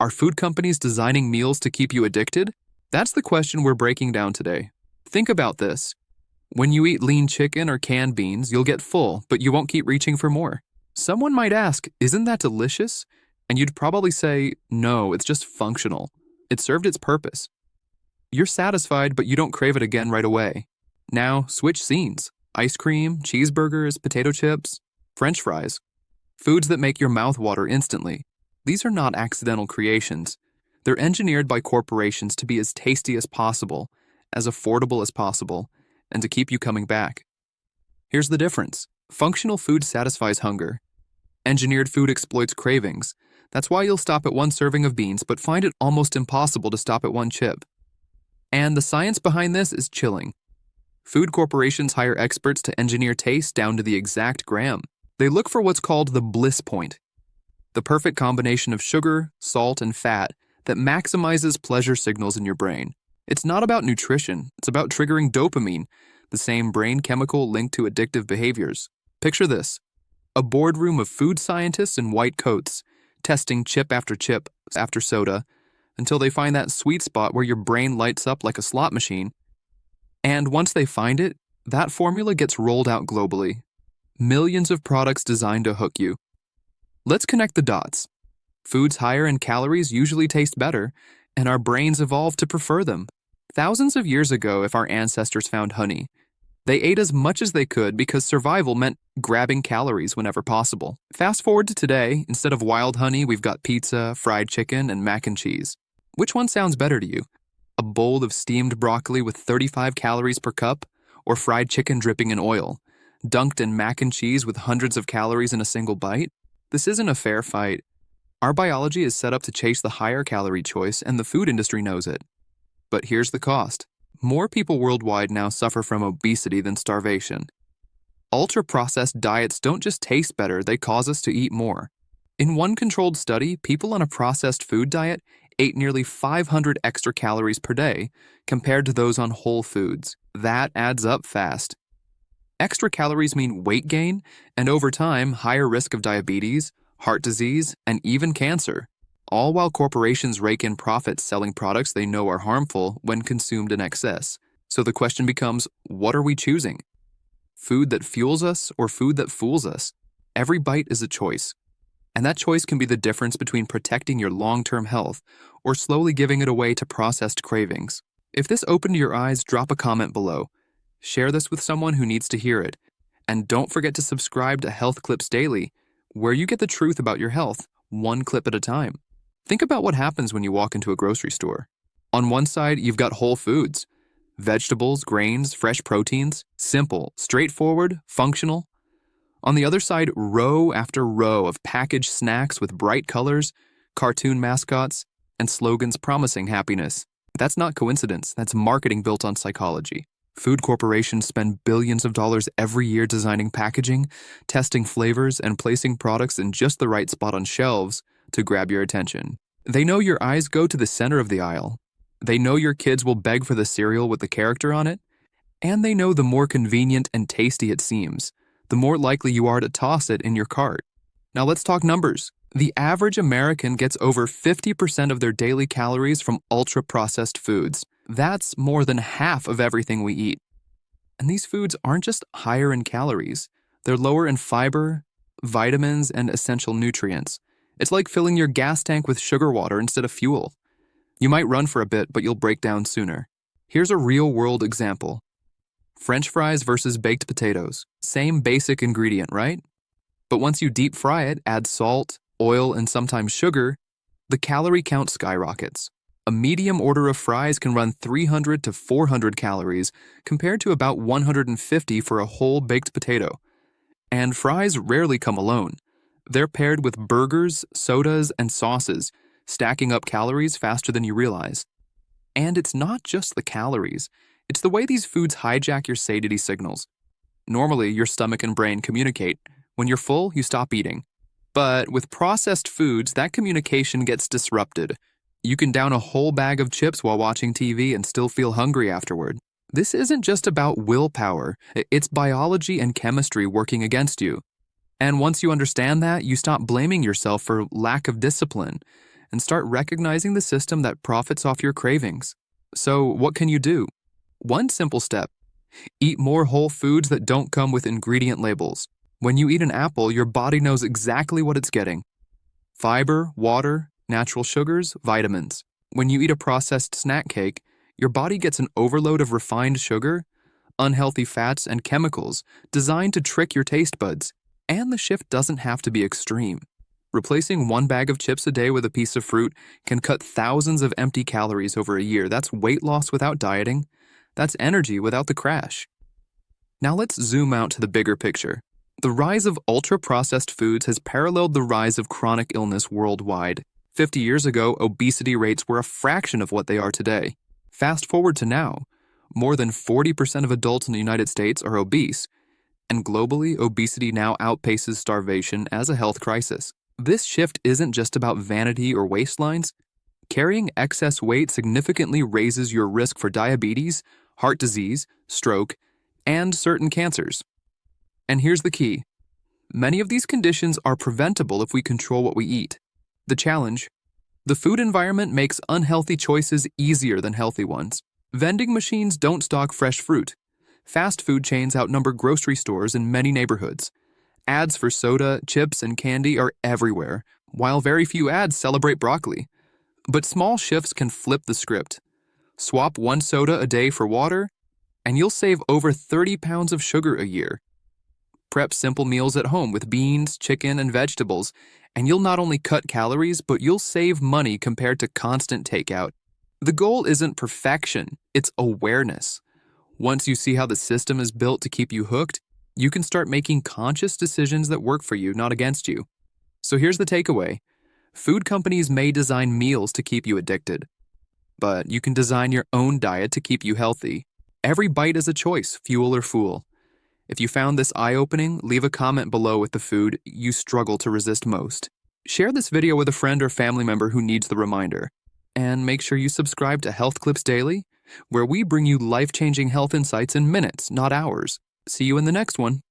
Are food companies designing meals to keep you addicted? That's the question we're breaking down today. Think about this. When you eat lean chicken or canned beans, you'll get full, but you won't keep reaching for more. Someone might ask, isn't that delicious? And you'd probably say, no, it's just functional. It served its purpose. You're satisfied, but you don't crave it again right away. Now, switch scenes. Ice cream, cheeseburgers, potato chips, French fries. Foods that make your mouth water instantly. These are not accidental creations. They're engineered by corporations to be as tasty as possible, as affordable as possible, and to keep you coming back. Here's the difference. Functional food satisfies hunger. Engineered food exploits cravings. That's why you'll stop at one serving of beans, but find it almost impossible to stop at one chip. And the science behind this is chilling. Food corporations hire experts to engineer taste down to the exact gram. They look for what's called the bliss point, the perfect combination of sugar, salt, and fat that maximizes pleasure signals in your brain. It's not about nutrition, it's about triggering dopamine, the same brain chemical linked to addictive behaviors. Picture this: a boardroom of food scientists in white coats, testing chip after soda, until they find that sweet spot where your brain lights up like a slot machine. And once they find it, that formula gets rolled out globally. Millions of products designed to hook you. Let's connect the dots. Foods higher in calories usually taste better, and our brains evolved to prefer them. Thousands of years ago, if our ancestors found honey, they ate as much as they could because survival meant grabbing calories whenever possible. Fast forward to today, instead of wild honey, we've got pizza, fried chicken, and mac and cheese. Which one sounds better to you? A bowl of steamed broccoli with 35 calories per cup, or fried chicken dripping in oil, dunked in mac and cheese with hundreds of calories in a single bite? This isn't a fair fight. Our biology is set up to chase the higher calorie choice, and the food industry knows it. But here's the cost. More people worldwide now suffer from obesity than starvation. Ultra-processed diets don't just taste better, they cause us to eat more. In one controlled study, people on a processed food diet ate nearly 500 extra calories per day compared to those on whole foods. That adds up fast. Extra calories mean weight gain, and over time, higher risk of diabetes, heart disease, and even cancer, all while corporations rake in profits selling products they know are harmful when consumed in excess. So the question becomes, what are we choosing? Food that fuels us or food that fools us? Every bite is a choice. And that choice can be the difference between protecting your long-term health or slowly giving it away to processed cravings. If this opened your eyes, drop a comment below. Share this with someone who needs to hear it. And don't forget to subscribe to Health Clips Daily, where you get the truth about your health, one clip at a time. Think about what happens when you walk into a grocery store. On one side, you've got whole foods. Vegetables, grains, fresh proteins. Simple, straightforward, functional. On the other side, row after row of packaged snacks with bright colors, cartoon mascots, and slogans promising happiness. That's not coincidence, that's marketing built on psychology. Food corporations spend billions of dollars every year designing packaging, testing flavors, and placing products in just the right spot on shelves to grab your attention. They know your eyes go to the center of the aisle. They know your kids will beg for the cereal with the character on it. And they know the more convenient and tasty it seems, the more likely you are to toss it in your cart. Now let's talk numbers. The average American gets over 50% of their daily calories from ultra-processed foods. That's more than half of everything we eat. And these foods aren't just higher in calories. They're lower in fiber, vitamins, and essential nutrients. It's like filling your gas tank with sugar water instead of fuel. You might run for a bit, but you'll break down sooner. Here's a real-world example. French fries versus baked potatoes. Same basic ingredient, right? But once you deep fry it, add salt, oil, and sometimes sugar, the calorie count skyrockets. A medium order of fries can run 300 to 400 calories compared to about 150 for a whole baked potato. And fries rarely come alone. They're paired with burgers, sodas, and sauces, stacking up calories faster than you realize. And it's not just the calories. It's the way these foods hijack your satiety signals. Normally, your stomach and brain communicate. When you're full, you stop eating. But with processed foods, that communication gets disrupted. You can down a whole bag of chips while watching TV and still feel hungry afterward. This isn't just about willpower. It's biology and chemistry working against you. And once you understand that, you stop blaming yourself for lack of discipline and start recognizing the system that profits off your cravings. So, what can you do? One simple step: eat more whole foods that don't come with ingredient labels. When you eat an apple, your body knows exactly what it's getting: fiber, water, natural sugars, vitamins. When you eat a processed snack cake, your body gets an overload of refined sugar, unhealthy fats, and chemicals designed to trick your taste buds. And the shift doesn't have to be extreme. Replacing one bag of chips a day with a piece of fruit can cut thousands of empty calories over a year. That's weight loss without dieting. That's energy without the crash. Now let's zoom out to the bigger picture. The rise of ultra-processed foods has paralleled the rise of chronic illness worldwide. 50 years ago, obesity rates were a fraction of what they are today. Fast forward to now, more than 40% of adults in the United States are obese, and globally, obesity now outpaces starvation as a health crisis. This shift isn't just about vanity or waistlines. Carrying excess weight significantly raises your risk for diabetes, heart disease, stroke, and certain cancers. And here's the key: many of these conditions are preventable if we control what we eat. The challenge: the food environment makes unhealthy choices easier than healthy ones. Vending machines don't stock fresh fruit. Fast food chains outnumber grocery stores in many neighborhoods. Ads for soda, chips, and candy are everywhere, while very few ads celebrate broccoli. But small shifts can flip the script. Swap one soda a day for water, and you'll save over 30 pounds of sugar a year. Prep simple meals at home with beans, chicken, and vegetables, and you'll not only cut calories, but you'll save money compared to constant takeout. The goal isn't perfection, it's awareness. Once you see how the system is built to keep you hooked, you can start making conscious decisions that work for you, not against you. So here's the takeaway: food companies may design meals to keep you addicted, but you can design your own diet to keep you healthy. Every bite is a choice, fuel or fool. If you found this eye-opening, leave a comment below with the food you struggle to resist most. Share this video with a friend or family member who needs the reminder. And make sure you subscribe to Health Clips Daily, where we bring you life-changing health insights in minutes, not hours. See you in the next one.